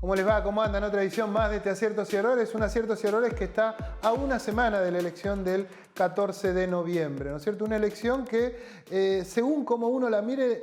¿Cómo les va? ¿Cómo andan? Otra edición más de este Aciertos y Errores. Un Aciertos y Errores que está a una semana de la elección del 14 de noviembre, ¿no es cierto? Una elección que, según como uno la mire,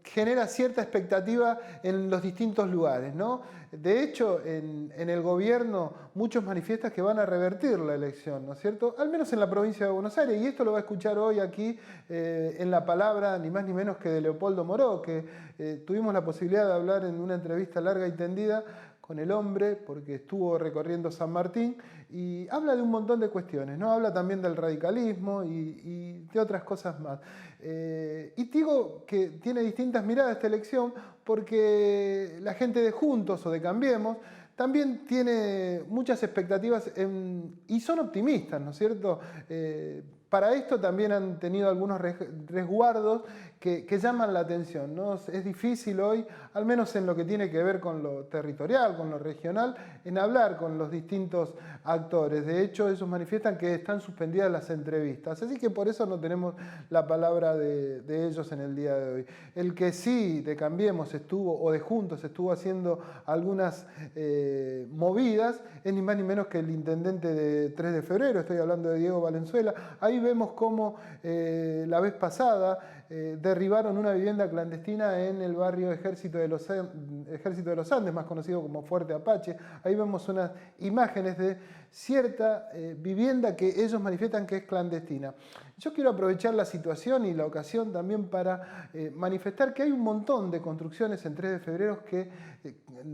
genera cierta expectativa en los distintos lugares, ¿no? De hecho, en el gobierno muchos manifiestan que van a revertir la elección, ¿no es cierto? Al menos en la provincia de Buenos Aires. Y esto lo va a escuchar hoy aquí en la palabra ni más ni menos que de Leopoldo Moró, que tuvimos la posibilidad de hablar en una entrevista larga y tendida con el hombre, porque estuvo recorriendo San Martín, y habla de un montón de cuestiones, ¿no? Habla también del radicalismo y de otras cosas más. Y digo que tiene distintas miradas esta elección, porque la gente de Juntos o de Cambiemos también tiene muchas expectativas y son optimistas, ¿no es cierto? Para esto también han tenido algunos resguardos que llaman la atención, ¿no? Es difícil hoy, al menos en lo que tiene que ver con lo territorial, con lo regional, en hablar con los distintos actores. De hecho, ellos manifiestan que están suspendidas las entrevistas, así que por eso no tenemos la palabra de ellos en el día de hoy. El que sí de Cambiemos estuvo, o de Juntos estuvo haciendo algunas movidas, es ni más ni menos que el intendente de 3 de febrero, estoy hablando de Diego Valenzuela. Ahí vemos cómo la vez pasada derribaron una vivienda clandestina en el barrio Ejército de los Andes, más conocido como Fuerte Apache. Ahí vemos unas imágenes de cierta vivienda que ellos manifiestan que es clandestina. Yo quiero aprovechar la situación y la ocasión también para manifestar que hay un montón de construcciones en 3 de febrero que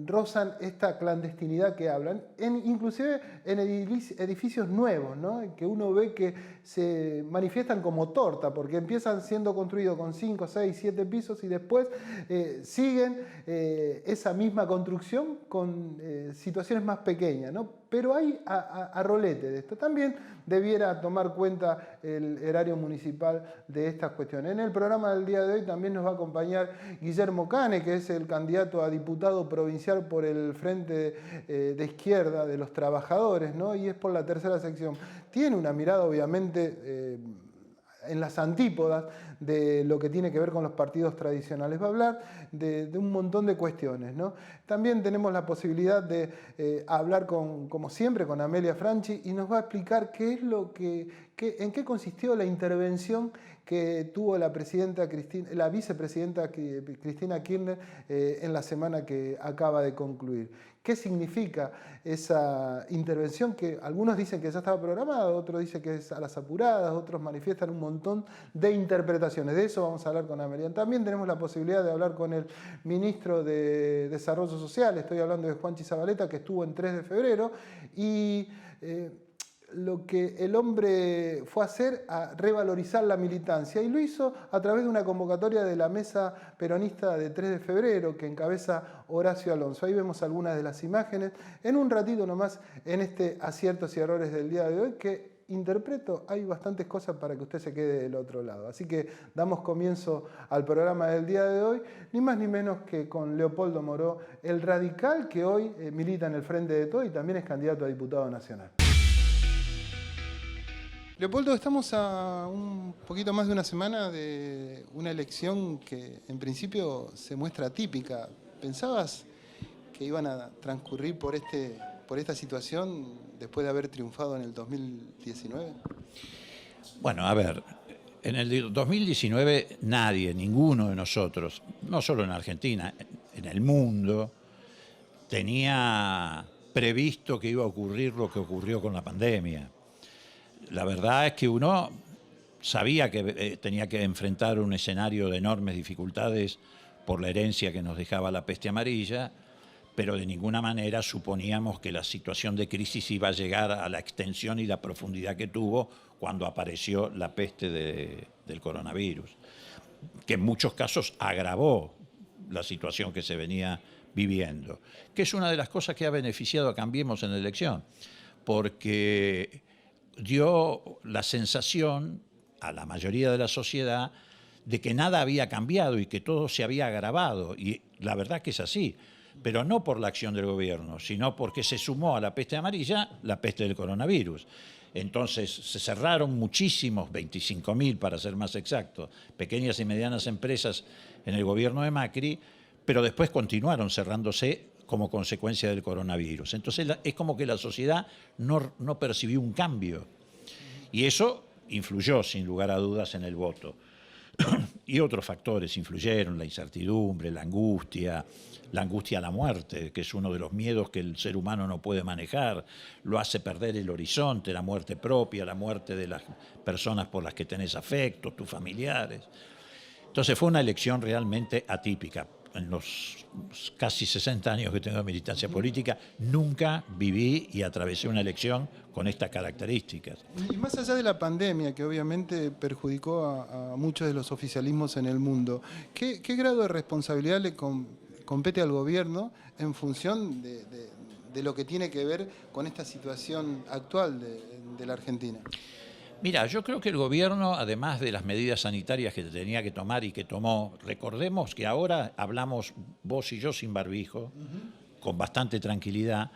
rozan esta clandestinidad que hablan, inclusive en edificios nuevos, ¿no? Que uno ve que se manifiestan como torta, porque empiezan siendo construidos con 5, 6, 7 pisos y después siguen esa misma construcción con situaciones más pequeñas, ¿no? Pero hay a rolete de esto. También debiera tomar cuenta el erario municipal de estas cuestiones. En el programa del día de hoy también nos va a acompañar Guillermo Cane, que es el candidato a diputado provincial por el Frente de Izquierda de los Trabajadores, ¿no? Y es por la tercera sección. Tiene una mirada, obviamente, en las antípodas de lo que tiene que ver con los partidos tradicionales. Va a hablar de un montón de cuestiones, ¿no? También tenemos la posibilidad de hablar, como siempre, con Amelia Franchi, y nos va a explicar qué es en qué consistió la intervención que tuvo la vicepresidenta Cristina Kirchner en la semana que acaba de concluir. ¿Qué significa esa intervención que algunos dicen que ya estaba programada, otros dicen que es a las apuradas, otros manifiestan un montón de interpretaciones? De eso vamos a hablar con Amelia. También tenemos la posibilidad de hablar con el ministro de Desarrollo Social, estoy hablando de Juanchi Zabaleta, que estuvo en 3 de febrero, y lo que el hombre fue a hacer, a revalorizar la militancia, y lo hizo a través de una convocatoria de la mesa peronista de 3 de febrero que encabeza Horacio Alonso. Ahí vemos algunas de las imágenes. En un ratito nomás, en este Aciertos y Errores del día de hoy, que interpreto, hay bastantes cosas para que usted se quede del otro lado. Así que damos comienzo al programa del día de hoy, ni más ni menos que con Leopoldo Moró, el radical que hoy milita en el Frente de Todo y también es candidato a diputado nacional. Leopoldo, estamos a un poquito más de una semana de una elección que en principio se muestra atípica. ¿Pensabas que iban a transcurrir por esta situación después de haber triunfado en el 2019? Bueno, a ver, en el 2019 nadie, ninguno de nosotros, no solo en Argentina, en el mundo, tenía previsto que iba a ocurrir lo que ocurrió con la pandemia. La verdad es que uno sabía que tenía que enfrentar un escenario de enormes dificultades por la herencia que nos dejaba la peste amarilla, pero de ninguna manera suponíamos que la situación de crisis iba a llegar a la extensión y la profundidad que tuvo cuando apareció la peste del coronavirus, que en muchos casos agravó la situación que se venía viviendo, que es una de las cosas que ha beneficiado a Cambiemos en la elección, porque dio la sensación a la mayoría de la sociedad de que nada había cambiado y que todo se había agravado, y la verdad que es así, pero no por la acción del gobierno, sino porque se sumó a la peste amarilla la peste del coronavirus. Entonces se cerraron muchísimos, 25.000 para ser más exacto, pequeñas y medianas empresas en el gobierno de Macri, pero después continuaron cerrándose como consecuencia del coronavirus. Entonces es como que la sociedad no percibió un cambio. Y eso influyó, sin lugar a dudas, en el voto. Y otros factores influyeron, la incertidumbre, la angustia a la muerte, que es uno de los miedos que el ser humano no puede manejar, lo hace perder el horizonte, la muerte propia, la muerte de las personas por las que tenés afecto, tus familiares. Entonces fue una elección realmente atípica. En los casi 60 años que tengo de militancia política, nunca viví y atravesé una elección con estas características. Y más allá de la pandemia, que obviamente perjudicó a muchos de los oficialismos en el mundo, ¿qué grado de responsabilidad le compete al gobierno en función de lo que tiene que ver con esta situación actual de la Argentina? Mira, yo creo que el gobierno, además de las medidas sanitarias que tenía que tomar y que tomó, recordemos que ahora hablamos vos y yo sin barbijo, con bastante tranquilidad,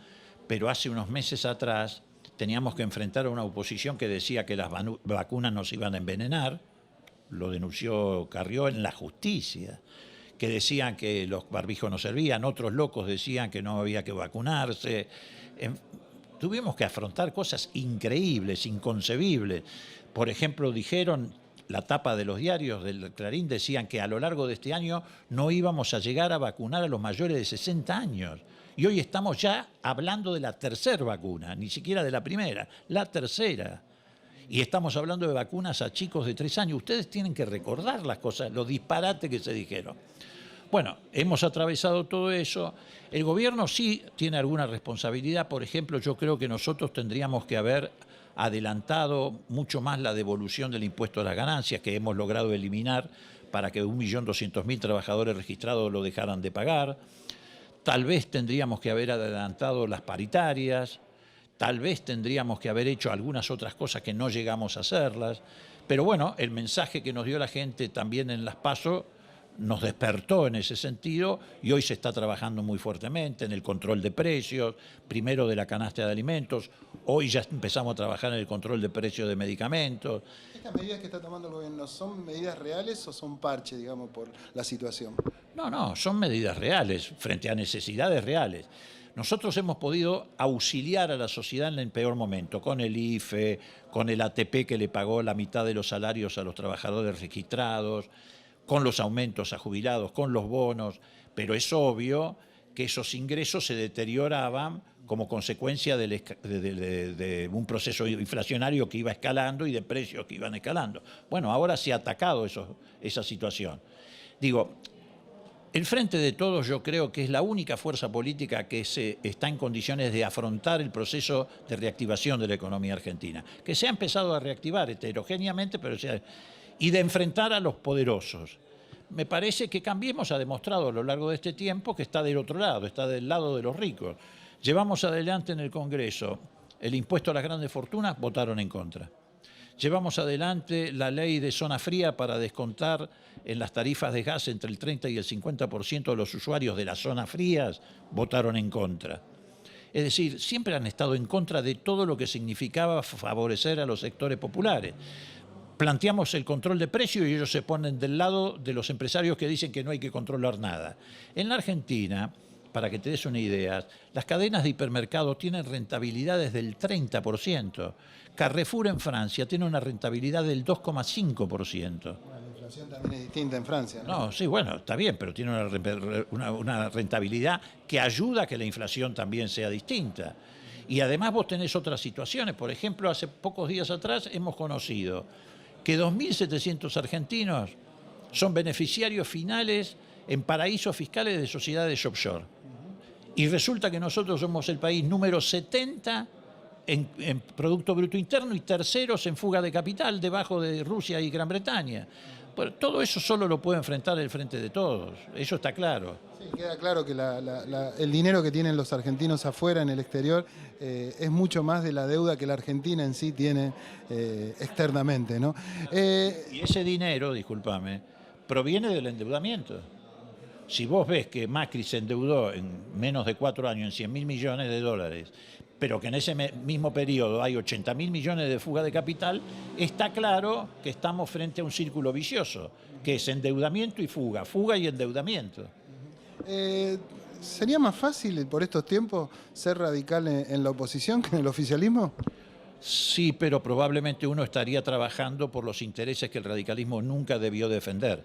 pero hace unos meses atrás teníamos que enfrentar a una oposición que decía que las vacunas nos iban a envenenar, lo denunció Carrió en la justicia, que decían que los barbijos no servían, otros locos decían que no había que vacunarse. Tuvimos que afrontar cosas increíbles, inconcebibles. Por ejemplo, dijeron, la tapa de los diarios del Clarín decían que a lo largo de este año no íbamos a llegar a vacunar a los mayores de 60 años. Y hoy estamos ya hablando de la tercera vacuna, ni siquiera de la primera, la tercera. Y estamos hablando de vacunas a chicos de 3 años. Ustedes tienen que recordar las cosas, los disparates que se dijeron. Bueno, hemos atravesado todo eso. El gobierno sí tiene alguna responsabilidad. Por ejemplo, yo creo que nosotros tendríamos que haber adelantado mucho más la devolución del impuesto a las ganancias que hemos logrado eliminar para que 1.200.000 trabajadores registrados lo dejaran de pagar. Tal vez tendríamos que haber adelantado las paritarias, tal vez tendríamos que haber hecho algunas otras cosas que no llegamos a hacerlas. Pero bueno, el mensaje que nos dio la gente también en las PASO nos despertó en ese sentido y hoy se está trabajando muy fuertemente en el control de precios, primero de la canasta de alimentos, hoy ya empezamos a trabajar en el control de precios de medicamentos. ¿Estas medidas que está tomando el gobierno son medidas reales o son parche, digamos, por la situación? No, son medidas reales, frente a necesidades reales. Nosotros hemos podido auxiliar a la sociedad en el peor momento, con el IFE, con el ATP que le pagó la mitad de los salarios a los trabajadores registrados, con los aumentos a jubilados, con los bonos, pero es obvio que esos ingresos se deterioraban como consecuencia de un proceso inflacionario que iba escalando y de precios que iban escalando. Bueno, ahora se ha atacado esa situación. Digo, el Frente de Todos yo creo que es la única fuerza política que está en condiciones de afrontar el proceso de reactivación de la economía argentina, que se ha empezado a reactivar heterogéneamente, pero y de enfrentar a los poderosos. Me parece que Cambiemos ha demostrado a lo largo de este tiempo que está del otro lado, está del lado de los ricos. Llevamos adelante en el Congreso el impuesto a las grandes fortunas, votaron en contra. Llevamos adelante la ley de zona fría para descontar en las tarifas de gas entre el 30 y el 50% de los usuarios de las zonas frías, votaron en contra. Es decir, siempre han estado en contra de todo lo que significaba favorecer a los sectores populares. Planteamos el control de precios y ellos se ponen del lado de los empresarios que dicen que no hay que controlar nada. En la Argentina, para que te des una idea, las cadenas de hipermercados tienen rentabilidades del 30%. Carrefour en Francia tiene una rentabilidad del 2,5%. Bueno, la inflación también es distinta en Francia, ¿no? No, sí, bueno, está bien, pero tiene una rentabilidad que ayuda a que la inflación también sea distinta. Y además vos tenés otras situaciones. Por ejemplo, hace pocos días atrás hemos conocido que 2.700 argentinos son beneficiarios finales en paraísos fiscales de sociedades offshore. Y resulta que nosotros somos el país número 70 en Producto Bruto Interno y terceros en fuga de capital, debajo de Rusia y Gran Bretaña. Bueno, todo eso solo lo puede enfrentar el Frente de Todos, eso está claro. Sí, queda claro que el dinero que tienen los argentinos afuera, en el exterior, es mucho más de la deuda que la Argentina en sí tiene externamente, ¿no? Y ese dinero, discúlpame, proviene del endeudamiento. Si vos ves que Macri se endeudó en menos de 4 años en 100.000 millones de dólares, pero que en ese mismo periodo hay 80.000 millones de fuga de capital, está claro que estamos frente a un círculo vicioso, que es endeudamiento y fuga y endeudamiento. ¿Sería más fácil por estos tiempos ser radical en la oposición que en el oficialismo? Sí, pero probablemente uno estaría trabajando por los intereses que el radicalismo nunca debió defender.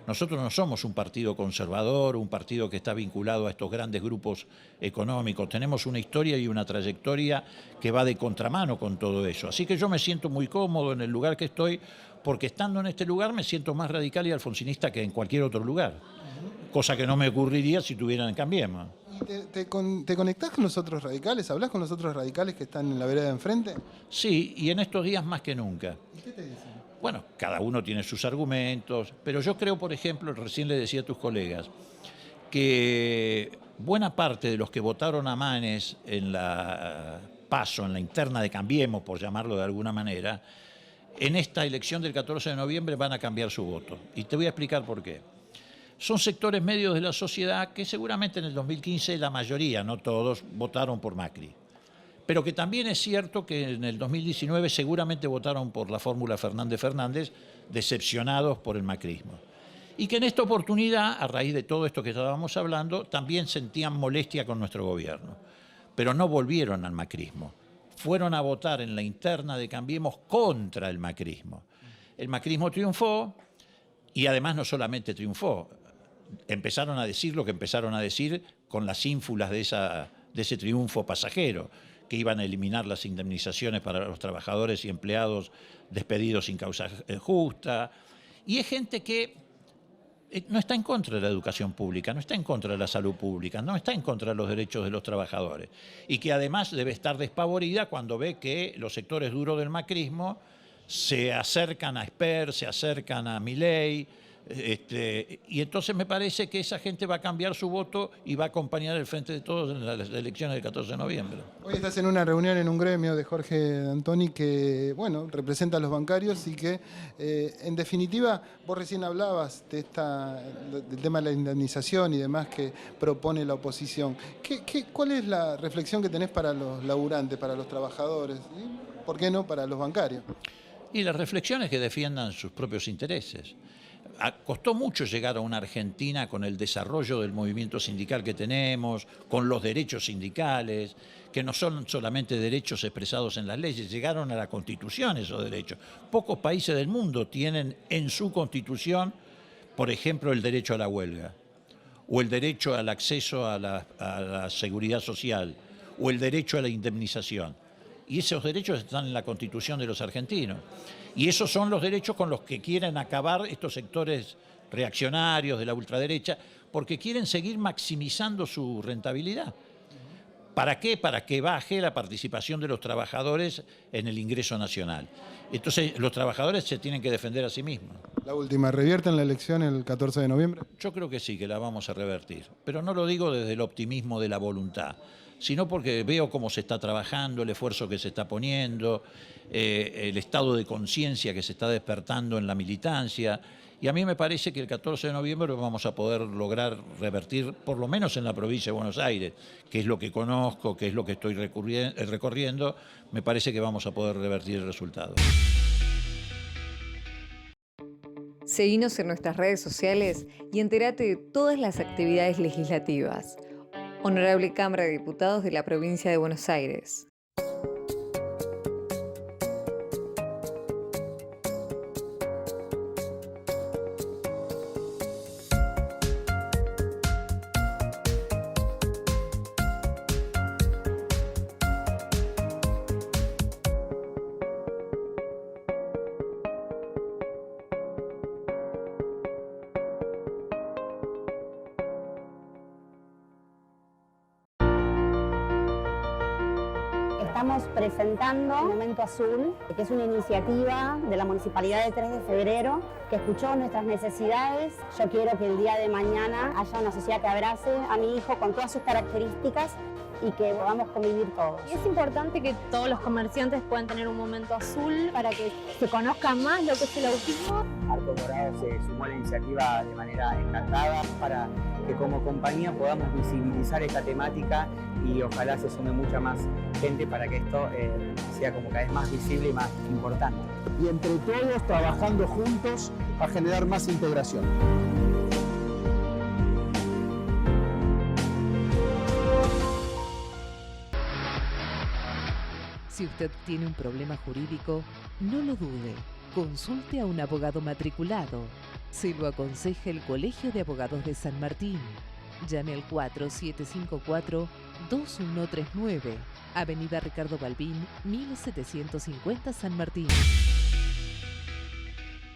Nosotros no somos un partido conservador, un partido que está vinculado a estos grandes grupos económicos. Tenemos una historia y una trayectoria que va de contramano con todo eso. Así que yo me siento muy cómodo en el lugar que estoy, porque estando en este lugar me siento más radical y alfonsinista que en cualquier otro lugar. Cosa que no me ocurriría si tuvieran en Cambiemos. ¿Te conectás con los otros radicales? ¿Hablás con los otros radicales que están en la vereda de enfrente? Sí, y en estos días más que nunca. ¿Y qué te dicen? Bueno, cada uno tiene sus argumentos, pero yo creo, por ejemplo, recién le decía a tus colegas, que buena parte de los que votaron a Manes en la PASO, en la interna de Cambiemos, por llamarlo de alguna manera, en esta elección del 14 de noviembre van a cambiar su voto. Y te voy a explicar por qué. Son sectores medios de la sociedad que seguramente en el 2015 la mayoría, no todos, votaron por Macri. Pero que también es cierto que en el 2019 seguramente votaron por la fórmula Fernández-Fernández, decepcionados por el macrismo. Y que en esta oportunidad, a raíz de todo esto que estábamos hablando, también sentían molestia con nuestro gobierno. Pero no volvieron al macrismo. Fueron a votar en la interna de Cambiemos contra el macrismo. El macrismo triunfó y además no solamente triunfó, empezaron a decir lo que empezaron a decir con las ínfulas de ese triunfo pasajero, que iban a eliminar las indemnizaciones para los trabajadores y empleados despedidos sin causa justa. Y es gente que no está en contra de la educación pública, no está en contra de la salud pública, no está en contra de los derechos de los trabajadores. Y que además debe estar despavorida cuando ve que los sectores duros del macrismo se acercan a Esper, se acercan a Milei, y entonces me parece que esa gente va a cambiar su voto y va a acompañar el Frente de Todos en las elecciones del 14 de noviembre. Hoy estás en una reunión en un gremio de Jorge Antoni que, bueno, representa a los bancarios y que, en definitiva, vos recién hablabas del tema de la indemnización y demás que propone la oposición. ¿Cuál es la reflexión que tenés para los laburantes, para los trabajadores? ¿Y por qué no para los bancarios? Y la reflexión es que defiendan sus propios intereses. Costó mucho llegar a una Argentina con el desarrollo del movimiento sindical que tenemos, con los derechos sindicales, que no son solamente derechos expresados en las leyes, llegaron a la Constitución esos derechos. Pocos países del mundo tienen en su Constitución, por ejemplo, el derecho a la huelga, o el derecho al acceso a la seguridad social, o el derecho a la indemnización. Y esos derechos están en la Constitución de los argentinos. Y esos son los derechos con los que quieren acabar estos sectores reaccionarios de la ultraderecha, porque quieren seguir maximizando su rentabilidad. ¿Para qué? Para que baje la participación de los trabajadores en el ingreso nacional. Entonces, los trabajadores se tienen que defender a sí mismos. La última, ¿revierten la elección el 14 de noviembre? Yo creo que sí, que la vamos a revertir. Pero no lo digo desde el optimismo de la voluntad, sino porque veo cómo se está trabajando, el esfuerzo que se está poniendo, el estado de conciencia que se está despertando en la militancia. Y a mí me parece que el 14 de noviembre vamos a poder lograr revertir, por lo menos en la provincia de Buenos Aires, que es lo que conozco, que es lo que estoy recorriendo, me parece que vamos a poder revertir el resultado. Seguinos en nuestras redes sociales y entérate de todas las actividades legislativas. Honorable Cámara de Diputados de la Provincia de Buenos Aires. Estamos presentando Momento Azul, que es una iniciativa de la Municipalidad de 3 de Febrero que escuchó nuestras necesidades. Yo quiero que el día de mañana haya una sociedad que abrace a mi hijo con todas sus características y que podamos convivir todos. Es importante que todos los comerciantes puedan tener un momento azul para que se conozca más lo que es el autismo. Arco Dorado se sumó a la iniciativa de manera encantada para que como compañía podamos visibilizar esta temática y ojalá se sume mucha más gente para que esto sea como cada vez más visible y más importante. Y entre todos trabajando juntos a generar más integración. Si usted tiene un problema jurídico, no lo dude. Consulte a un abogado matriculado. Se lo aconseja el Colegio de Abogados de San Martín. Llame al 4754-2139, Avenida Ricardo Balbín, 1750 San Martín.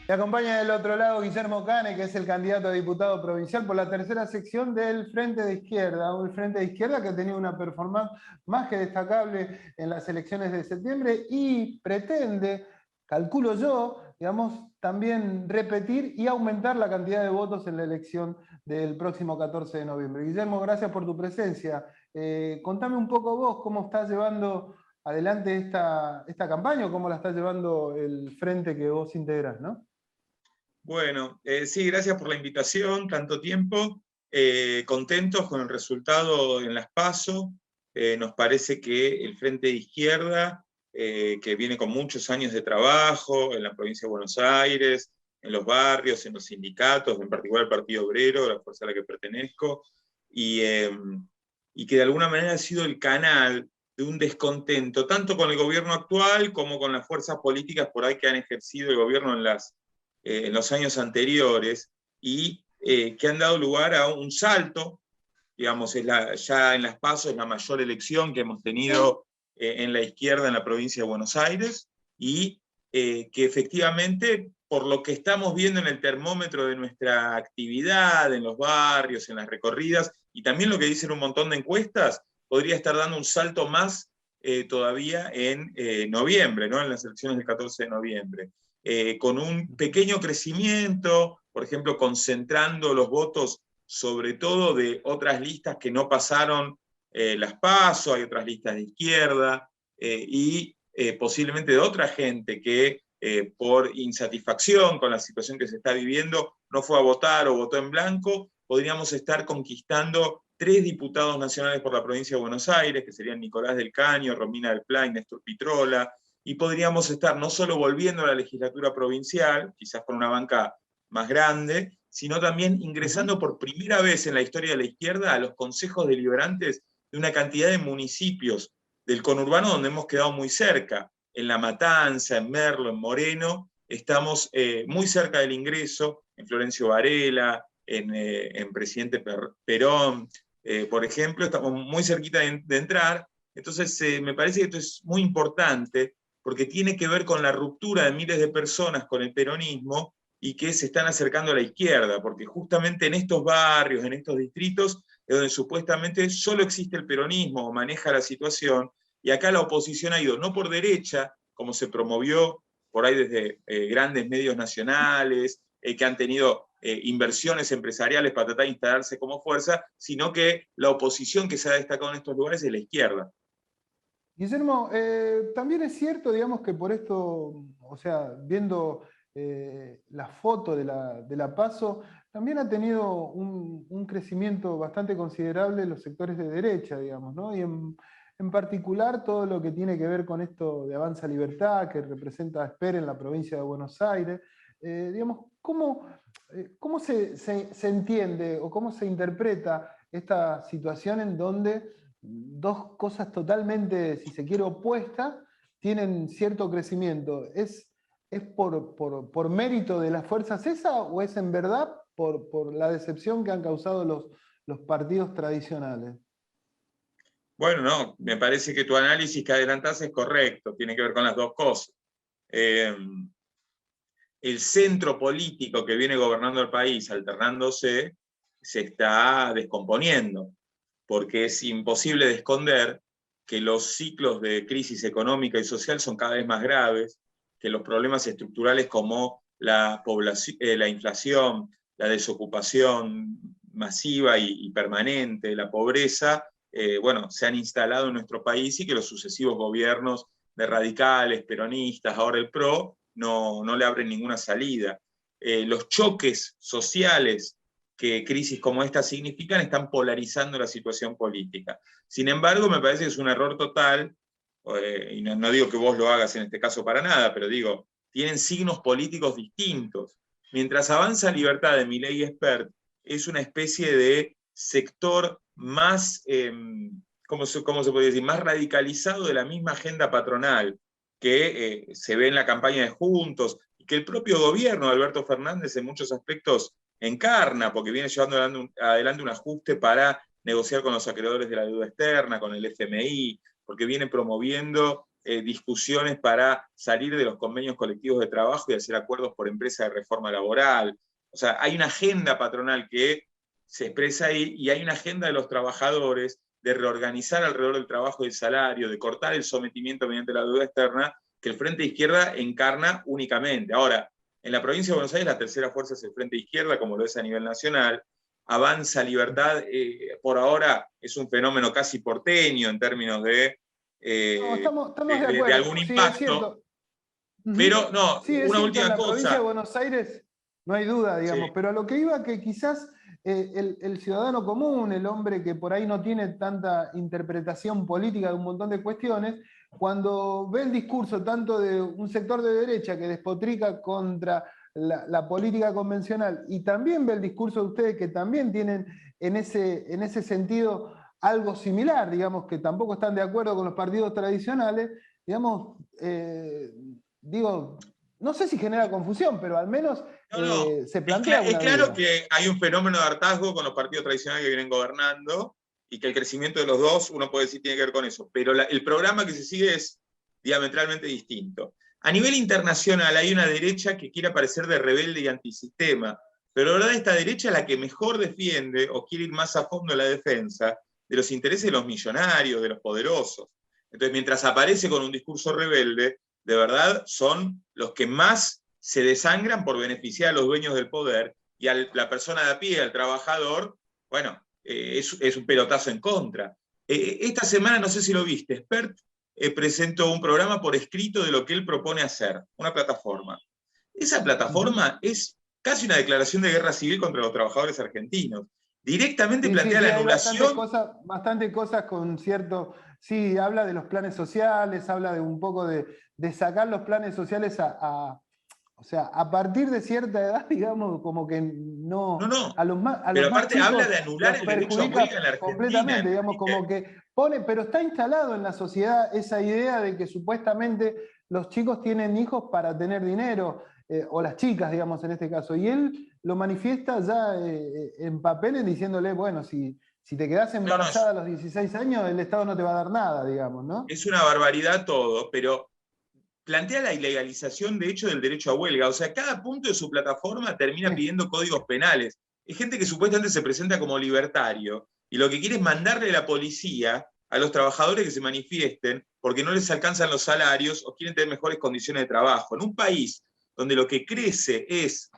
Me acompaña del otro lado Guillermo Cane, que es el candidato a diputado provincial por la tercera sección del Frente de Izquierda, un Frente de Izquierda que ha tenido una performance más que destacable en las elecciones de septiembre y pretende, calculo yo, digamos, también repetir y aumentar la cantidad de votos en la elección del próximo 14 de noviembre. Guillermo, gracias por tu presencia. Contame un poco vos cómo estás llevando adelante esta campaña o cómo la está llevando el frente que vos integrás, ¿no? Bueno, sí, gracias por la invitación, tanto tiempo. Contentos con el resultado en las PASO. Nos parece que el Frente de Izquierda, que viene con muchos años de trabajo en la provincia de Buenos Aires, en los barrios, en los sindicatos, en particular el Partido Obrero, la fuerza a la que pertenezco, y que de alguna manera ha sido el canal de un descontento, tanto con el gobierno actual como con las fuerzas políticas por ahí que han ejercido el gobierno en los años anteriores, y que han dado lugar a un salto, digamos, ya en las PASO es la mayor elección que hemos tenido en la izquierda en la provincia de Buenos Aires, y que efectivamente, por lo que estamos viendo en el termómetro de nuestra actividad, en los barrios, en las recorridas, y también lo que dicen un montón de encuestas, podría estar dando un salto más todavía en noviembre, ¿no? En las elecciones del 14 de noviembre. Con un pequeño crecimiento, por ejemplo, concentrando los votos sobre todo de otras listas que no pasaron las PASO, hay otras listas de izquierda, y posiblemente de otra gente que por insatisfacción con la situación que se está viviendo no fue a votar o votó en blanco. Podríamos estar conquistando 3 diputados nacionales por la provincia de Buenos Aires, que serían Nicolás del Caño, Romina del Pla y Néstor Pitrola, y podríamos estar no solo volviendo a la legislatura provincial, quizás con una banca más grande, sino también ingresando por primera vez en la historia de la izquierda a los consejos deliberantes de una cantidad de municipios del conurbano donde hemos quedado muy cerca, en La Matanza, en Merlo, en Moreno, estamos muy cerca del ingreso, en Florencio Varela, en Presidente Perón, por ejemplo, estamos muy cerquita de entrar. Entonces me parece que esto es muy importante, porque tiene que ver con la ruptura de miles de personas con el peronismo y que se están acercando a la izquierda, porque justamente en estos barrios, en estos distritos, es donde supuestamente solo existe el peronismo o maneja la situación, y acá la oposición ha ido no por derecha, como se promovió por ahí desde grandes medios nacionales, que han tenido inversiones empresariales para tratar de instalarse como fuerza, sino que la oposición que se ha destacado en estos lugares es la izquierda. Guillermo, también es cierto, digamos, que por esto, o sea, viendo la foto de la PASO, también ha tenido un crecimiento bastante considerable en los sectores de derecha, digamos, ¿no? Y en particular todo lo que tiene que ver con esto de Avanza Libertad, que representa a Esper en la provincia de Buenos Aires. Digamos, ¿cómo se entiende o cómo se interpreta esta situación en donde dos cosas totalmente, si se quiere, opuestas, tienen cierto crecimiento? ¿Es por mérito de las fuerzas esa o es en verdad por la decepción que han causado los partidos tradicionales? Bueno, no, me parece que tu análisis que adelantás es correcto, tiene que ver con las dos cosas. El centro político que viene gobernando el país, alternándose, se está descomponiendo, porque es imposible de esconder que los ciclos de crisis económica y social son cada vez más graves, que los problemas estructurales como la inflación, la desocupación masiva y permanente, la pobreza, bueno, se han instalado en nuestro país, y que los sucesivos gobiernos de radicales, peronistas, ahora el PRO, no le abren ninguna salida. Los choques sociales que crisis como esta significan están polarizando la situación política. Sin embargo, me parece que es un error total, y no digo que vos lo hagas en este caso para nada, pero digo, tienen signos políticos distintos. Mientras Avanza Libertad de Milei y Espert es una especie de sector más cómo se puede decir? Más radicalizado de la misma agenda patronal que se ve en la campaña de Juntos, y que el propio gobierno de Alberto Fernández en muchos aspectos encarna, porque viene llevando adelante un ajuste para negociar con los acreedores de la deuda externa, con el FMI, porque viene promoviendo discusiones para salir de los convenios colectivos de trabajo y hacer acuerdos por empresa de reforma laboral. O sea, hay una agenda patronal que se expresa ahí, y hay una agenda de los trabajadores de reorganizar alrededor del trabajo y del salario, de cortar el sometimiento mediante la deuda externa, que el Frente de Izquierda encarna únicamente. Ahora, en la provincia de Buenos Aires la tercera fuerza es el Frente de Izquierda, como lo es a nivel nacional. Avanza Libertad, por ahora es un fenómeno casi porteño en términos de, estamos de acuerdo. de algún impacto. Pero no, sí, una última en la cosa. provincia de Buenos Aires no hay duda, digamos, Sí. pero a lo que iba que quizás el ciudadano común, el hombre que por ahí no tiene tanta interpretación política de un montón de cuestiones, cuando ve el discurso tanto de un sector de derecha que despotrica contra la política convencional, y también ve el discurso de ustedes que también tienen en ese sentido algo similar, digamos, que tampoco están de acuerdo con los partidos tradicionales, digamos, digo, no sé si genera confusión, pero al menos se plantea Es una claro duda. que hay un fenómeno de hartazgo con los partidos tradicionales que vienen gobernando, y que el crecimiento de los dos, uno puede decir, tiene que ver con eso. Pero el programa que se sigue es diametralmente distinto. A nivel internacional hay una derecha que quiere parecer de rebelde y antisistema, pero la verdad esta derecha es la que mejor defiende o quiere ir más a fondo en la defensa de los intereses de los millonarios, de los poderosos. Entonces, mientras aparece con un discurso rebelde, de verdad son los que más se desangran por beneficiar a los dueños del poder, y a la persona de a pie, al trabajador, bueno, es un pelotazo en contra. Esta semana, no sé si lo viste, Spert presentó un programa por escrito de lo que él propone hacer, una plataforma. Esa plataforma es casi una declaración de guerra civil contra los trabajadores argentinos. Directamente plantea la anulación. Bastante cosas con cierto... Sí, habla de los planes sociales, habla de un poco de sacar los planes sociales o sea, a partir de cierta edad, digamos, como que no... A los más, pero los más aparte chicos habla de anular el derecho a huelga en la Argentina. Completamente, digamos, como que pone... Pero está instalado en la sociedad esa idea de que supuestamente los chicos tienen hijos para tener dinero, o las chicas, digamos, en este caso. Y él lo manifiesta ya en papeles diciéndole, bueno, si te quedás embarazada a los 16 años, el Estado no te va a dar nada, digamos, ¿no? Es una barbaridad todo, pero plantea la ilegalización, de hecho, del derecho a huelga. O sea, cada punto de su plataforma termina pidiendo códigos penales. Es gente que supuestamente se presenta como libertario, y lo que quiere es mandarle la policía a los trabajadores que se manifiesten porque no les alcanzan los salarios o quieren tener mejores condiciones de trabajo. En un país donde lo que crece es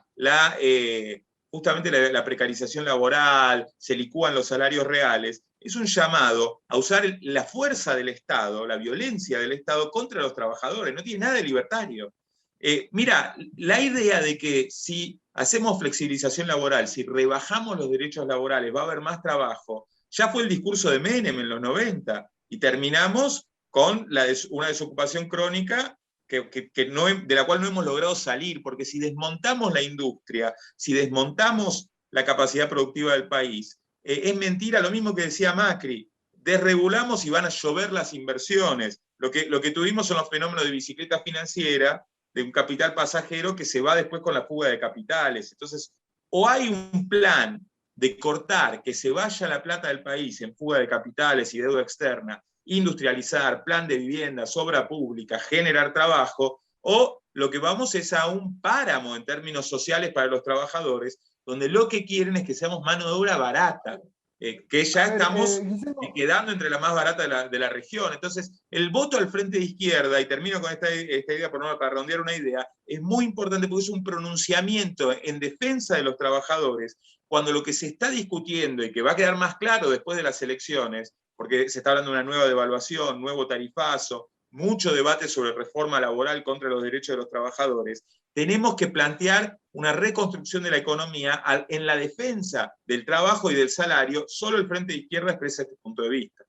justamente la precarización laboral, se licúan los salarios reales, es un llamado a usar la fuerza del Estado, la violencia del Estado contra los trabajadores. No tiene nada de libertario. Mira, la idea de que si hacemos flexibilización laboral, si rebajamos los derechos laborales, va a haber más trabajo, ya fue el discurso de Menem en los 90, y terminamos con una desocupación crónica de la cual no hemos logrado salir, porque si desmontamos la industria, si desmontamos la capacidad productiva del país, es mentira lo mismo que decía Macri, desregulamos y van a llover las inversiones. Lo que tuvimos son los fenómenos de bicicleta financiera, de un capital pasajero que se va después con la fuga de capitales. Entonces, o hay un plan de cortar, que se vaya la plata del país en fuga de capitales y deuda externa, industrializar, plan de viviendas, obra pública, generar trabajo, o lo que vamos es a un páramo en términos sociales para los trabajadores, donde lo que quieren es que seamos mano de obra barata, que ya estamos quedando entre la más barata de la región. Entonces, el voto al Frente de Izquierda, y termino con esta idea para redondear una idea, es muy importante porque es un pronunciamiento en defensa de los trabajadores, cuando lo que se está discutiendo, y que va a quedar más claro después de las elecciones, porque se está hablando de una nueva devaluación, nuevo tarifazo, mucho debate sobre reforma laboral contra los derechos de los trabajadores, tenemos que plantear una reconstrucción de la economía en la defensa del trabajo y del salario. Solo el Frente de Izquierda expresa este punto de vista.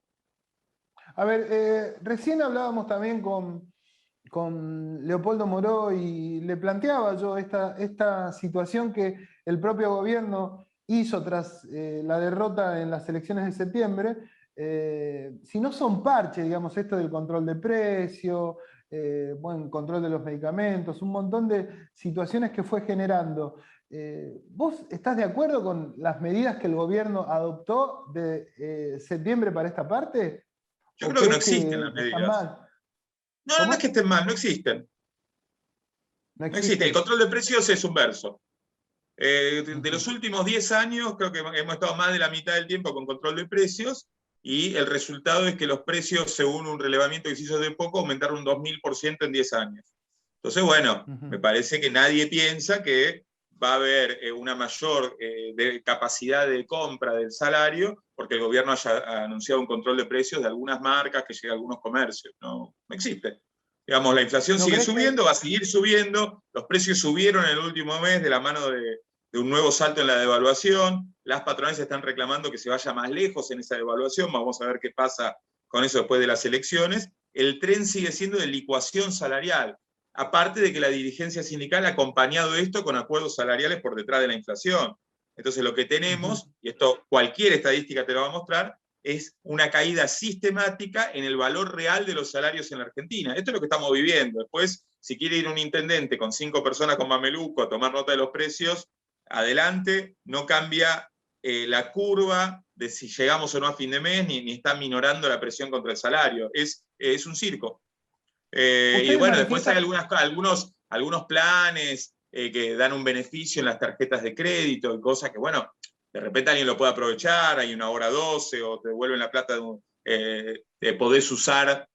A ver, recién hablábamos también con Leopoldo Moró, y le planteaba yo esta situación que el propio gobierno hizo tras la derrota en las elecciones de septiembre, si no son parches, digamos, esto del control de precio, buen control de los medicamentos, un montón de situaciones que fue generando. ¿Vos estás de acuerdo con las medidas que el gobierno adoptó de septiembre para esta parte? Yo creo que no existen las medidas. No, no es que estén mal, no existen. No existe. El control de precios es un verso. De los últimos 10 años, creo que hemos estado más de la mitad del tiempo con control de precios, y el resultado es que los precios, según un relevamiento que se hizo de poco, aumentaron un 2000% en 10 años. Entonces, bueno, me parece que nadie piensa que va a haber una mayor capacidad de compra del salario porque el gobierno haya anunciado un control de precios de algunas marcas que llegue a algunos comercios. No existe. Digamos, la inflación sigue subiendo, va a seguir subiendo, los precios subieron en el último mes de la mano de un nuevo salto en la devaluación, las patronales están reclamando que se vaya más lejos en esa devaluación, vamos a ver qué pasa con eso después de las elecciones. El tren sigue siendo de licuación salarial, aparte de que la dirigencia sindical ha acompañado esto con acuerdos salariales por detrás de la inflación. Entonces lo que tenemos, y esto cualquier estadística te lo va a mostrar, es una caída sistemática en el valor real de los salarios en la Argentina. Esto es lo que estamos viviendo. Después, si quiere ir un intendente con 5 personas con mameluco a tomar nota de los precios, adelante, no cambia la curva de si llegamos o no a fin de mes, ni está minorando la presión contra el salario. Es un circo. Y bueno, después hay algunos planes que dan un beneficio en las tarjetas de crédito y cosas que, bueno, de repente alguien lo puede aprovechar, hay una hora 12, o te devuelven la plata, podés usar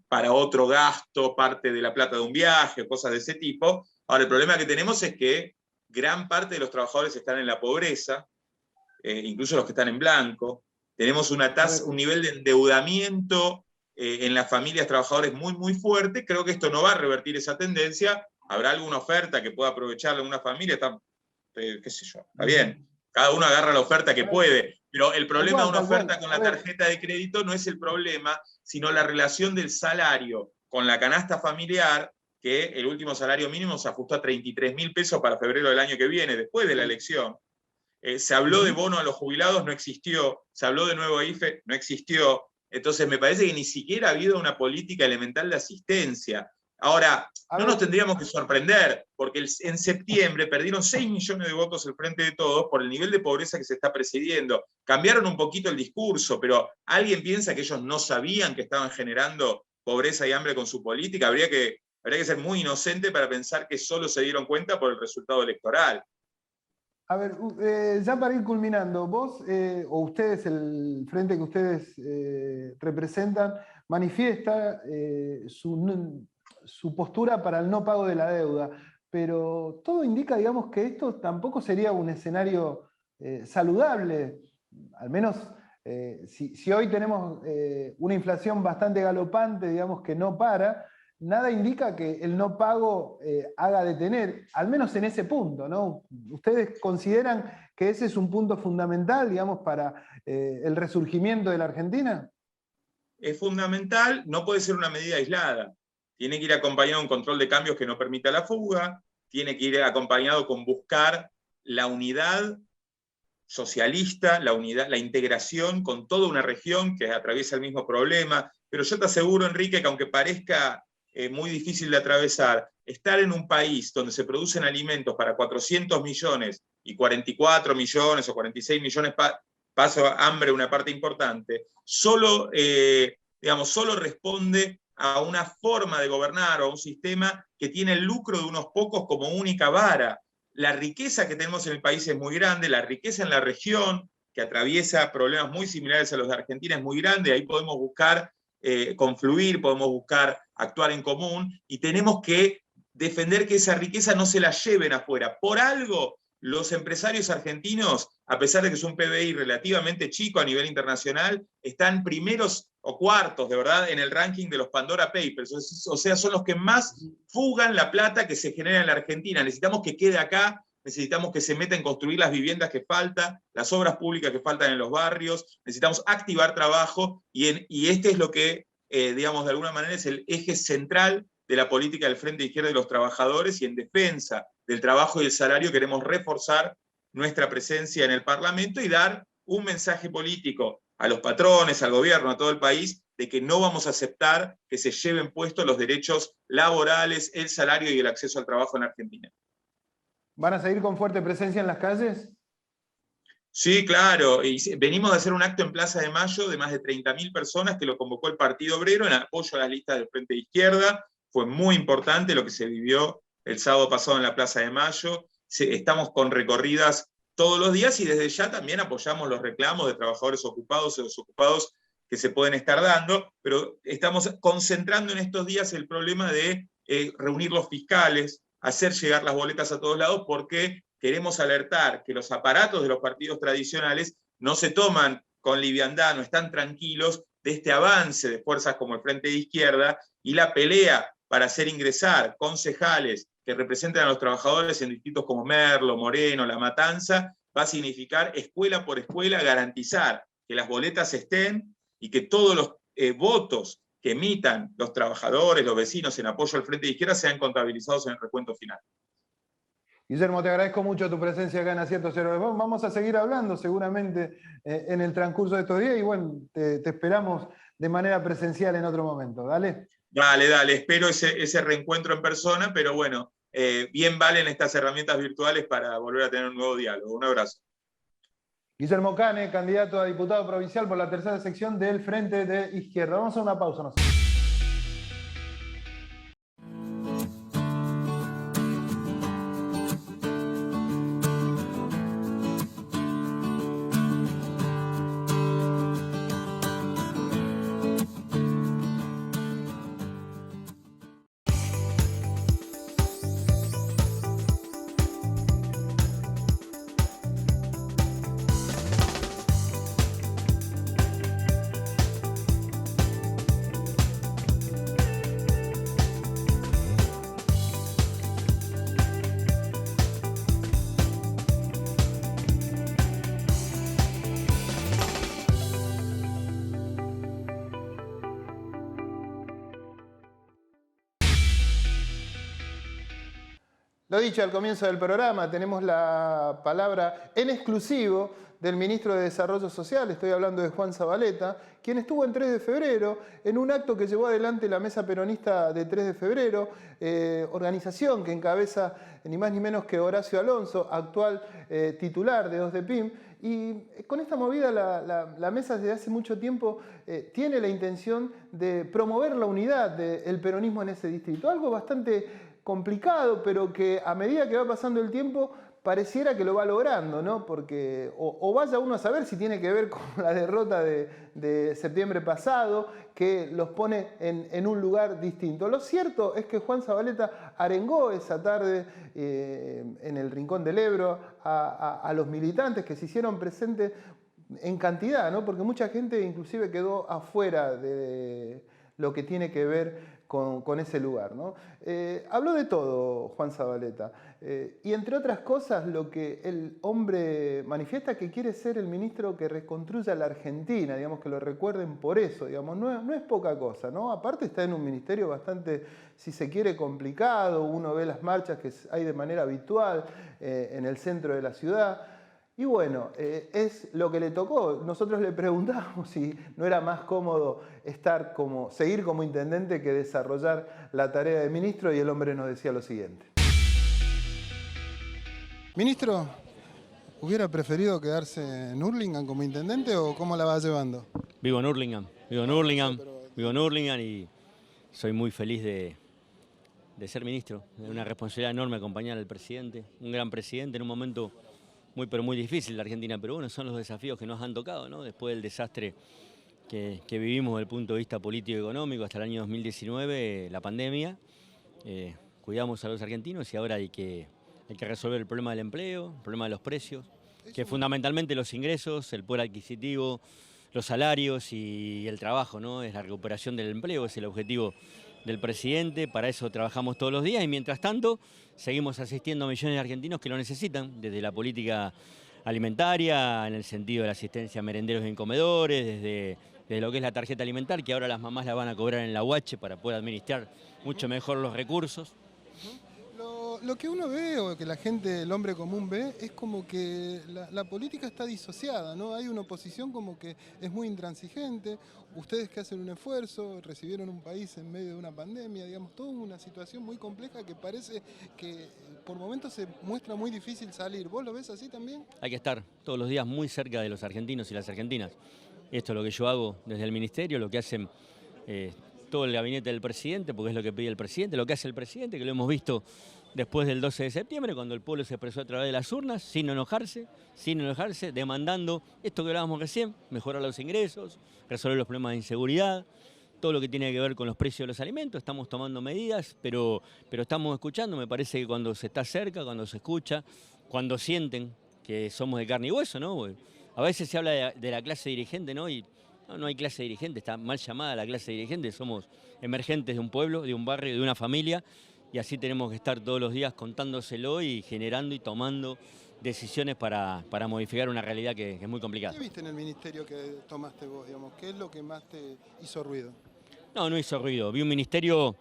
para otro gasto parte de la plata de un viaje, cosas de ese tipo. Ahora, el problema que tenemos es que gran parte de los trabajadores están en la pobreza, incluso los que están en blanco. Tenemos un nivel de endeudamiento en las familias trabajadoras muy, muy fuerte. Creo que esto no va a revertir esa tendencia. Habrá alguna oferta que pueda aprovechar alguna familia, qué sé yo, está bien. Cada uno agarra la oferta que puede, pero el problema de una oferta con la tarjeta de crédito no es el problema, sino la relación del salario con la canasta familiar, que el último salario mínimo se ajustó a 33.000 pesos para febrero del año que viene, después de la elección. Se habló de bono a los jubilados, no existió. Se habló de nuevo IFE, no existió. Entonces me parece que ni siquiera ha habido una política elemental de asistencia. Ahora, no nos tendríamos que sorprender, porque en septiembre perdieron 6 millones de votos el Frente de Todos por el nivel de pobreza que se está presidiendo. Cambiaron un poquito el discurso, pero ¿alguien piensa que ellos no sabían que estaban generando pobreza y hambre con su política? Habría que ser muy inocente para pensar que solo se dieron cuenta por el resultado electoral. A ver, ya para ir culminando, vos o ustedes, el frente que ustedes representan, manifiesta su postura para el no pago de la deuda, pero todo indica, digamos, que esto tampoco sería un escenario saludable, al menos si hoy tenemos una inflación bastante galopante, digamos, que no para, nada indica que el no pago haga detener, al menos en ese punto, ¿no? ¿Ustedes consideran que ese es un punto fundamental, digamos, para el resurgimiento de la Argentina? Es fundamental, no puede ser una medida aislada. Tiene que ir acompañado de un control de cambios que no permita la fuga, tiene que ir acompañado con buscar la unidad socialista, la integración con toda una región que atraviesa el mismo problema. Pero yo te aseguro, Enrique, que aunque parezca muy difícil de atravesar, estar en un país donde se producen alimentos para 400 millones y 44 millones o 46 millones pasa hambre una parte importante, solo responde a una forma de gobernar o a un sistema que tiene el lucro de unos pocos como única vara. La riqueza que tenemos en el país es muy grande, la riqueza en la región, que atraviesa problemas muy similares a los de Argentina, es muy grande, ahí podemos buscar confluir, podemos buscar actuar en común, y tenemos que defender que esa riqueza no se la lleven afuera. Por algo, los empresarios argentinos, a pesar de que es un PBI relativamente chico a nivel internacional, están primeros o cuartos, de verdad, en el ranking de los Pandora Papers. O sea, son los que más fugan la plata que se genera en la Argentina. Necesitamos que quede acá, necesitamos que se meta en construir las viviendas que faltan, las obras públicas que faltan en los barrios, necesitamos activar trabajo, y este es lo que, digamos, de alguna manera es el eje central de la política del Frente Izquierda de los Trabajadores, y en defensa del trabajo y el salario queremos reforzar nuestra presencia en el Parlamento y dar un mensaje político a los patrones, al gobierno, a todo el país, de que no vamos a aceptar que se lleven puestos los derechos laborales, el salario y el acceso al trabajo en Argentina. ¿Van a seguir con fuerte presencia en las calles? Sí, claro. Y venimos de hacer un acto en Plaza de Mayo de más de 30.000 personas que lo convocó el Partido Obrero en apoyo a las listas del Frente de Izquierda. Fue muy importante lo que se vivió el sábado pasado en la Plaza de Mayo. Estamos con recorridas todos los días y desde ya también apoyamos los reclamos de trabajadores ocupados y desocupados que se pueden estar dando, pero estamos concentrando en estos días el problema de reunir los fiscales, hacer llegar las boletas a todos lados, porque queremos alertar que los aparatos de los partidos tradicionales no se toman con liviandad, no están tranquilos de este avance de fuerzas como el Frente de Izquierda y la pelea para hacer ingresar concejales que representan a los trabajadores en distritos como Merlo, Moreno, La Matanza, va a significar escuela por escuela garantizar que las boletas estén y que todos los votos que emitan los trabajadores, los vecinos en apoyo al Frente de Izquierda sean contabilizados en el recuento final. Guillermo, te agradezco mucho tu presencia acá en Aciertos y Errores. Vamos a seguir hablando seguramente en el transcurso de estos días y bueno, te esperamos de manera presencial en otro momento. Dale. Dale, espero ese reencuentro en persona, pero bueno, bien valen estas herramientas virtuales para volver a tener un nuevo diálogo. Un abrazo. Guillermo Cane, candidato a diputado provincial por la tercera sección del Frente de Izquierda. Vamos a una pausa nosotros. Lo dicho al comienzo del programa, tenemos la palabra en exclusivo del ministro de Desarrollo Social, estoy hablando de Juan Zabaleta, quien estuvo en 3 de febrero en un acto que llevó adelante la Mesa Peronista de 3 de febrero, organización que encabeza ni más ni menos que Horacio Alonso, actual titular de 2 de PYM. Y con esta movida la mesa desde hace mucho tiempo tiene la intención de promover la unidad del peronismo en ese distrito, algo bastante complicado, pero que a medida que va pasando el tiempo pareciera que lo va logrando, ¿no? Porque o vaya uno a saber si tiene que ver con la derrota de septiembre pasado, que los pone en un lugar distinto. Lo cierto es que Juan Zabaleta arengó esa tarde en el Rincón del Ebro a los militantes que se hicieron presentes en cantidad, ¿no? Porque mucha gente inclusive quedó afuera de lo que tiene que ver con ese lugar, ¿no? Habló de todo Juan Zabaleta y entre otras cosas lo que el hombre manifiesta que quiere ser el ministro que reconstruya la Argentina, digamos, que lo recuerden por eso, digamos, no es poca cosa, ¿no? Aparte está en un ministerio bastante, si se quiere, complicado, uno ve las marchas que hay de manera habitual en el centro de la ciudad. Y bueno, es lo que le tocó. Nosotros le preguntábamos si no era más cómodo seguir como intendente que desarrollar la tarea de ministro y el hombre nos decía lo siguiente. Ministro, ¿hubiera preferido quedarse en Hurlingham como intendente o cómo la va llevando? Vivo en Hurlingham y soy muy feliz de ser ministro. Es una responsabilidad enorme acompañar al presidente, un gran presidente en un momento muy difícil de Argentina, pero bueno, son los desafíos que nos han tocado, ¿no? Después del desastre que vivimos desde el punto de vista político y económico hasta el año 2019, la pandemia, cuidamos a los argentinos y ahora hay que resolver el problema del empleo, el problema de los precios, que fundamentalmente los ingresos, el poder adquisitivo, los salarios y el trabajo, ¿no? Es la recuperación del empleo, es el objetivo del presidente, para eso trabajamos todos los días y mientras tanto seguimos asistiendo a millones de argentinos que lo necesitan, desde la política alimentaria, en el sentido de la asistencia a merenderos en comedores, desde lo que es la tarjeta alimentar, que ahora las mamás la van a cobrar en la UH para poder administrar mucho mejor los recursos. Lo que uno ve, o que la gente, el hombre común ve, es como que la política está disociada, ¿no? Hay una oposición como que es muy intransigente, ustedes que hacen un esfuerzo, recibieron un país en medio de una pandemia, digamos, toda una situación muy compleja que parece que por momentos se muestra muy difícil salir. ¿Vos lo ves así también? Hay que estar todos los días muy cerca de los argentinos y las argentinas. Esto es lo que yo hago desde el ministerio, lo que hacen todo el gabinete del presidente, porque es lo que pide el presidente, lo que hace el presidente, que lo hemos visto después del 12 de septiembre, cuando el pueblo se expresó a través de las urnas, sin enojarse, demandando esto que hablábamos recién, mejorar los ingresos, resolver los problemas de inseguridad, todo lo que tiene que ver con los precios de los alimentos. Estamos tomando medidas, pero estamos escuchando. Me parece que cuando se está cerca, cuando se escucha, cuando sienten que somos de carne y hueso, ¿no? A veces se habla de la clase dirigente, ¿no? Y no hay clase dirigente, está mal llamada la clase dirigente, somos emergentes de un pueblo, de un barrio, de una familia, y así tenemos que estar todos los días contándoselo y generando y tomando decisiones para modificar una realidad que es muy complicada. ¿Qué viste en el ministerio que tomaste vos, digamos? ¿Qué es lo que más te hizo ruido? No hizo ruido. Vi un ministerio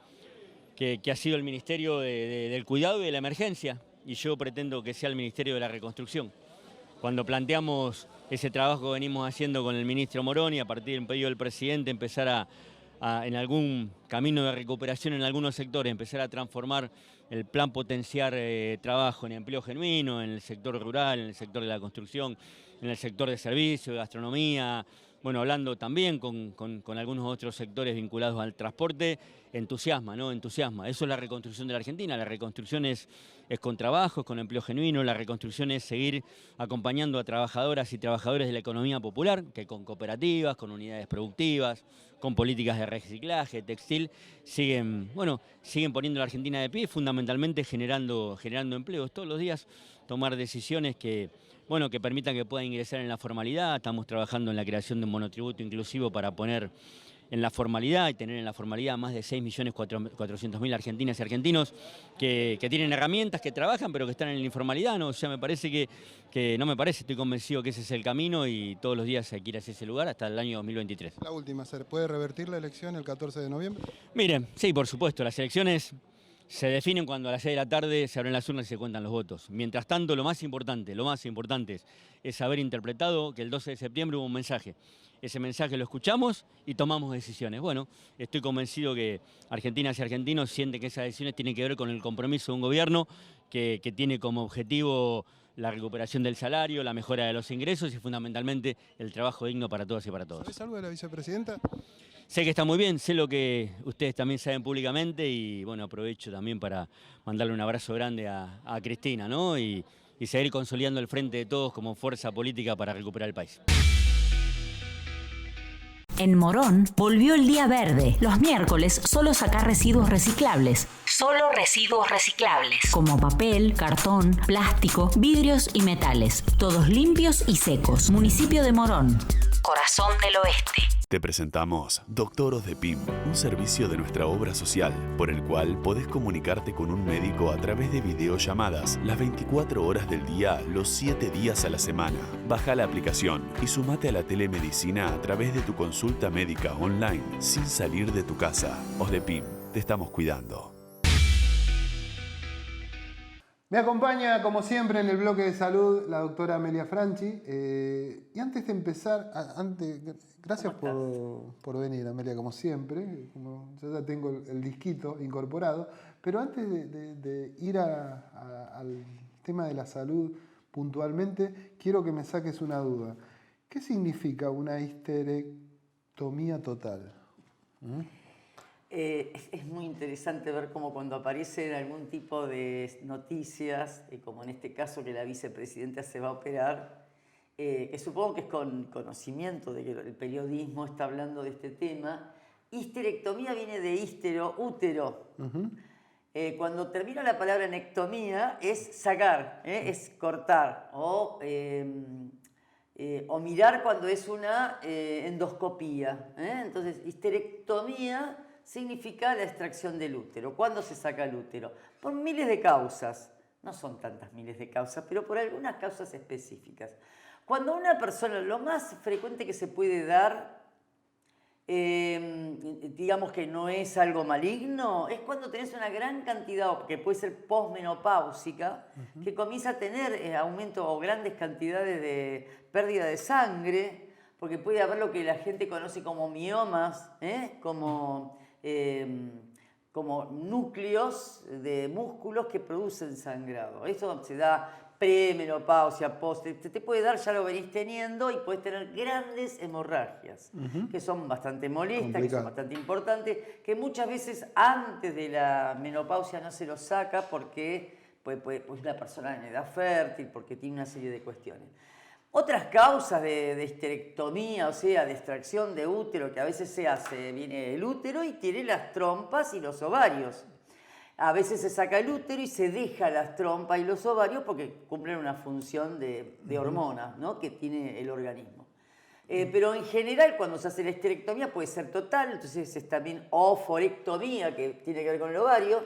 que ha sido el ministerio del cuidado y de la emergencia, y yo pretendo que sea el ministerio de la reconstrucción. Cuando planteamos ese trabajo que venimos haciendo con el ministro Moroni, a partir del pedido del presidente, empezar en algún camino de recuperación en algunos sectores, empezar a transformar el plan potenciar trabajo en empleo genuino, en el sector rural, en el sector de la construcción, en el sector de servicios, de gastronomía, bueno, hablando también con algunos otros sectores vinculados al transporte, entusiasma, ¿no? Entusiasma. Eso es la reconstrucción de la Argentina. La reconstrucción es con trabajo, es con empleo genuino. La reconstrucción es seguir acompañando a trabajadoras y trabajadores de la economía popular, que con cooperativas, con unidades productivas, con políticas de reciclaje, textil, siguen poniendo a la Argentina de pie, fundamentalmente generando empleos todos los días, tomar decisiones que permitan que puedan ingresar en la formalidad. Estamos trabajando en la creación de un monotributo inclusivo para poner en la formalidad y tener en la formalidad más de 6.400.000 argentinas y argentinos que tienen herramientas, que trabajan, pero que están en la informalidad, ¿no? O sea, estoy convencido que ese es el camino y todos los días hay que ir hacia ese lugar hasta el año 2023. La última, ¿se puede revertir la elección el 14 de noviembre? Miren, sí, por supuesto, las elecciones se definen cuando a las 6 de la tarde se abren las urnas y se cuentan los votos. Mientras tanto, lo más importante es haber interpretado que el 12 de septiembre hubo un mensaje. Ese mensaje lo escuchamos y tomamos decisiones. Bueno, estoy convencido que argentinas y argentinos sienten que esas decisiones tienen que ver con el compromiso de un gobierno que tiene como objetivo la recuperación del salario, la mejora de los ingresos y fundamentalmente el trabajo digno para todas y para todos. ¿Sabés algo de la vicepresidenta? Sé que está muy bien, sé lo que ustedes también saben públicamente y bueno, aprovecho también para mandarle un abrazo grande a Cristina, ¿no? Y seguir consolidando el frente de todos como fuerza política para recuperar el país. En Morón volvió el día verde. Los miércoles solo sacar residuos reciclables. Solo residuos reciclables. Como papel, cartón, plástico, vidrios y metales. Todos limpios y secos. Municipio de Morón. Corazón del Oeste. Te presentamos Doctor Osdepim, un servicio de nuestra obra social, por el cual podés comunicarte con un médico a través de videollamadas las 24 horas del día, los 7 días a la semana. Baja la aplicación y sumate a la telemedicina a través de tu consulta médica online, sin salir de tu casa. Osdepim, te estamos cuidando. Me acompaña, como siempre, en el bloque de salud la doctora Amelia Franchi. Y antes de empezar, gracias por venir, Amelia, como siempre. Yo ya tengo el disquito incorporado. Pero antes de ir al tema de la salud puntualmente, quiero que me saques una duda. ¿Qué significa una histerectomía total? Es muy interesante ver cómo cuando aparecen algún tipo de noticias, como en este caso que la vicepresidenta se va a operar, que supongo que es con conocimiento de que el periodismo está hablando de este tema. Histerectomía viene de histero, útero. Cuando termina la palabra nectomía es sacar, es cortar o mirar cuando es una endoscopía. Entonces, histerectomía significa la extracción del útero. ¿Cuándo se saca el útero? Por miles de causas. No son tantas miles de causas, pero por algunas causas específicas. Cuando una persona, lo más frecuente que se puede dar digamos que no es algo maligno, es cuando tenés una gran cantidad, que puede ser posmenopáusica, que comienza a tener aumento o grandes cantidades de pérdida de sangre, porque puede haber lo que la gente conoce como miomas, como núcleos de músculos que producen sangrado. Eso se da premenopausia, post, te puede dar, ya lo venís teniendo, y puedes tener grandes hemorragias, que son bastante molestas, que son bastante importantes, que muchas veces antes de la menopausia no se lo saca porque pues una persona en edad fértil, porque tiene una serie de cuestiones. Otras causas de histerectomía, o sea, de extracción de útero, que a veces se hace, viene el útero y tiene las trompas y los ovarios. A veces se saca el útero y se deja las trompas y los ovarios porque cumplen una función de hormona, ¿no?, que tiene el organismo. Pero en general, cuando se hace la histerectomía puede ser total, entonces es también oforectomía, que tiene que ver con el ovario,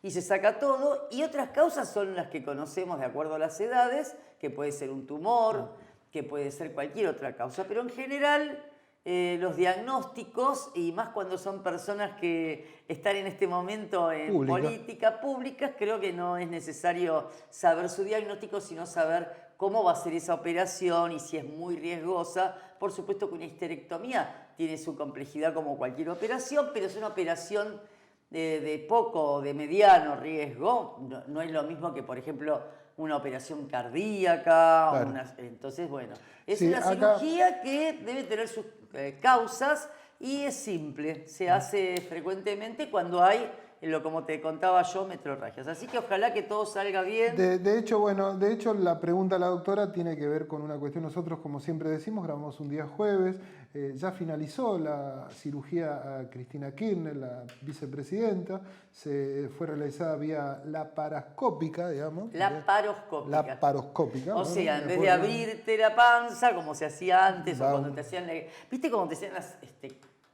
y se saca todo. Y otras causas son las que conocemos de acuerdo a las edades, que puede ser un tumor, que puede ser cualquier otra causa. Pero en general, los diagnósticos, y más cuando son personas que están en este momento en política pública, creo que no es necesario saber su diagnóstico, sino saber cómo va a ser esa operación y si es muy riesgosa. Por supuesto que una histerectomía tiene su complejidad como cualquier operación, pero es una operación de poco o de mediano riesgo. No es lo mismo que, por ejemplo, una operación cardíaca. Claro. Entonces, bueno, es una cirugía que debe tener sus causas y es simple. Se hace frecuentemente cuando hay, como te contaba yo, metrorragias. Así que ojalá que todo salga bien. De hecho, la pregunta de la doctora tiene que ver con una cuestión. Nosotros, como siempre decimos, grabamos un día jueves. Ya finalizó la cirugía a Cristina Kirchner, la vicepresidenta. Se fue realizada vía laparoscópica, digamos. Laparoscópica. O sea, en vez de abrirte la panza, como se hacía antes, o cuando te hacían... ¿Viste cómo te hacían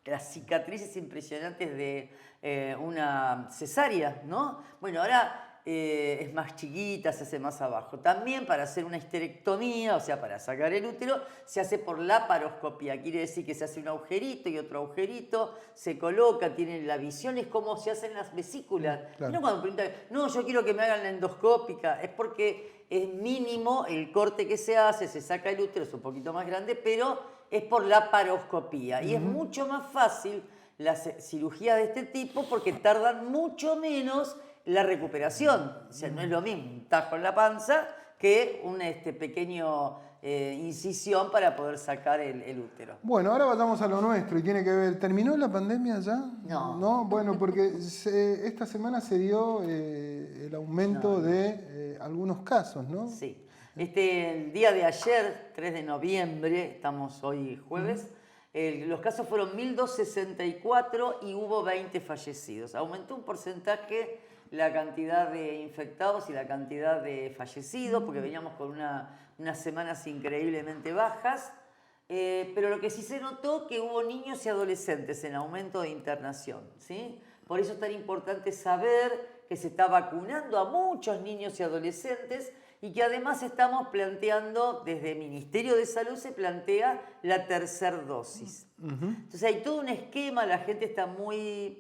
las cicatrices impresionantes de una cesárea, ¿no? Bueno, ahora es más chiquita, se hace más abajo. También para hacer una histerectomía, o sea, para sacar el útero, se hace por laparoscopía. Quiere decir que se hace un agujerito y otro agujerito, se coloca, tiene la visión, es como se hacen las vesículas. Claro. ¿No? Cuando preguntan, no, yo quiero que me hagan la endoscópica, es porque es mínimo el corte que se hace, se saca el útero, es un poquito más grande, pero es por laparoscopía. Y es mucho más fácil las cirugías de este tipo porque tardan mucho menos la recuperación. O sea, no es lo mismo un tajo en la panza que un pequeño incisión para poder sacar el útero. Bueno, ahora vayamos a lo nuestro y tiene que ver, ¿terminó la pandemia ya? No. ¿No? Bueno, porque esta semana se dio el aumento de algunos casos, ¿no? Sí. El día de ayer, 3 de noviembre, estamos hoy jueves, los casos fueron 1.264 y hubo 20 fallecidos. Aumentó un porcentaje la cantidad de infectados y la cantidad de fallecidos, porque veníamos con unas semanas increíblemente bajas, pero lo que sí se notó que hubo niños y adolescentes en aumento de internación, ¿sí? Por eso es tan importante saber que se está vacunando a muchos niños y adolescentes y que además estamos planteando, desde el Ministerio de Salud se plantea la tercera dosis. Entonces hay todo un esquema, la gente está muy...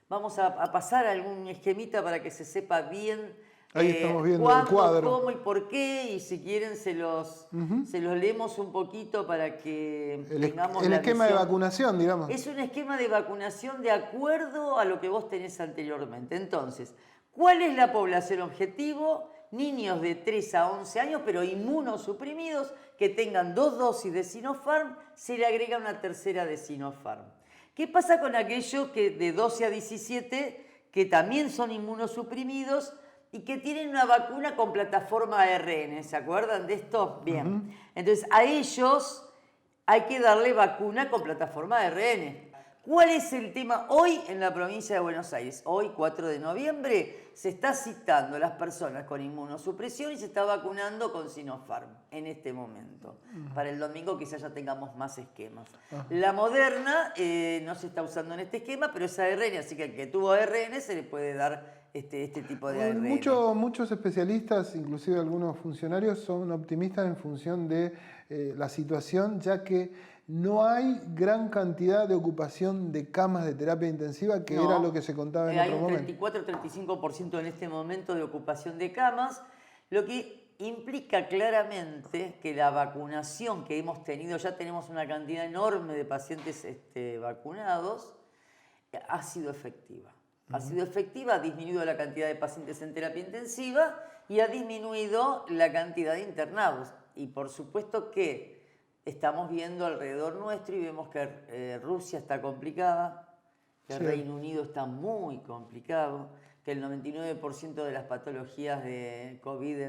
Vamos a pasar algún esquemita para que se sepa bien ahí estamos viendo cuándo, el cuadro, cómo y por qué, y si quieren se los leemos un poquito para que tengamos el esquema de vacunación, digamos. Es un esquema de vacunación de acuerdo a lo que vos tenés anteriormente. Entonces, ¿cuál es la población objetivo? Niños de 3 a 11 años, pero inmunosuprimidos, que tengan 2 dosis de Sinopharm, se le agrega una tercera de Sinopharm. ¿Qué pasa con aquellos que de 12 a 17 que también son inmunosuprimidos y que tienen una vacuna con plataforma ARN? ¿Se acuerdan de esto? Bien. Entonces, a ellos hay que darle vacuna con plataforma ARN. ¿Cuál es el tema hoy en la provincia de Buenos Aires? Hoy, 4 de noviembre, se está citando a las personas con inmunosupresión y se está vacunando con Sinopharm en este momento. Para el domingo quizás ya tengamos más esquemas. La Moderna no se está usando en este esquema, pero es ARN, así que al que tuvo ARN se le puede dar este tipo de ARN. Muchos especialistas, inclusive algunos funcionarios, son optimistas en función de la situación, ya que no hay gran cantidad de ocupación de camas de terapia intensiva, que No, era lo que se contaba en otro momento. Hay un 34-35% en este momento de ocupación de camas, lo que implica claramente que la vacunación que hemos tenido, ya tenemos una cantidad enorme de pacientes vacunados, ha sido efectiva. Ha sido efectiva, ha disminuido la cantidad de pacientes en terapia intensiva y ha disminuido la cantidad de internados. Y por supuesto que estamos viendo alrededor nuestro y vemos que Rusia está complicada, que el Reino Unido está muy complicado, que el 99% de las patologías de COVID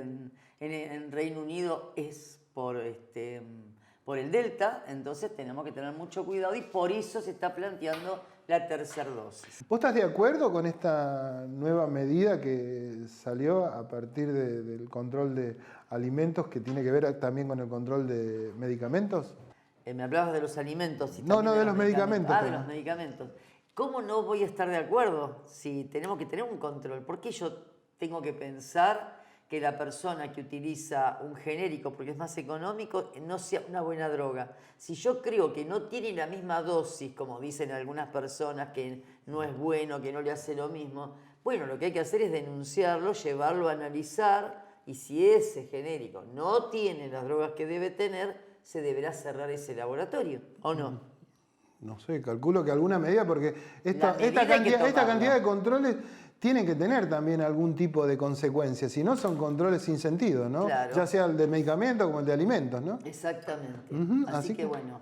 en Reino Unido es por el Delta, entonces tenemos que tener mucho cuidado y por eso se está planteando la tercera dosis. ¿Vos estás de acuerdo con esta nueva medida que salió a partir del control de alimentos, que tiene que ver también con el control de medicamentos? Me hablabas de los alimentos. No, de los medicamentos. De los medicamentos. ¿Cómo no voy a estar de acuerdo si tenemos que tener un control? ¿Por qué yo tengo que pensar que la persona que utiliza un genérico, porque es más económico, no sea una buena droga? Si yo creo que no tiene la misma dosis, como dicen algunas personas, que no es bueno, que no le hace lo mismo, bueno, lo que hay que hacer es denunciarlo, llevarlo a analizar, y si ese genérico no tiene las drogas que debe tener, se deberá cerrar ese laboratorio, ¿o no? No sé, calculo que alguna medida, porque esta medida cantidad de controles tienen que tener también algún tipo de consecuencias, si no son controles sin sentido, ¿no? Claro. Ya sea el de medicamentos como el de alimentos, ¿no? Exactamente. Así que bueno.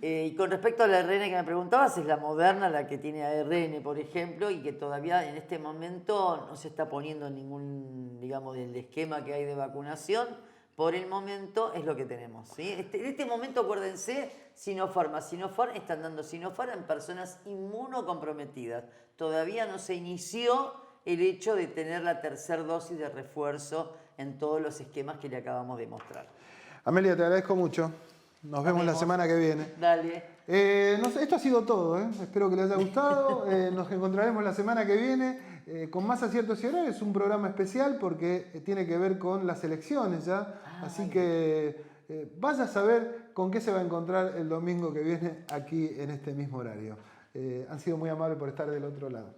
Y con respecto al ARN que me preguntabas, es la Moderna la que tiene ARN, por ejemplo, y que todavía en este momento no se está poniendo ningún, digamos, del esquema que hay de vacunación. Por el momento es lo que tenemos, ¿sí? En este momento, acuérdense, Sinopharm están dando Sinopharm en personas inmunocomprometidas. Todavía no se inició el hecho de tener la tercera dosis de refuerzo en todos los esquemas que le acabamos de mostrar. Amelia, te agradezco mucho. Nos vemos la semana que viene. Dale. Esto ha sido todo, ¿eh? Espero que les haya gustado. Nos encontraremos la semana que viene con más aciertos y errores. Es un programa especial porque tiene que ver con las elecciones ya. Así que vaya a saber con qué se va a encontrar el domingo que viene aquí en este mismo horario. Han sido muy amables por estar del otro lado.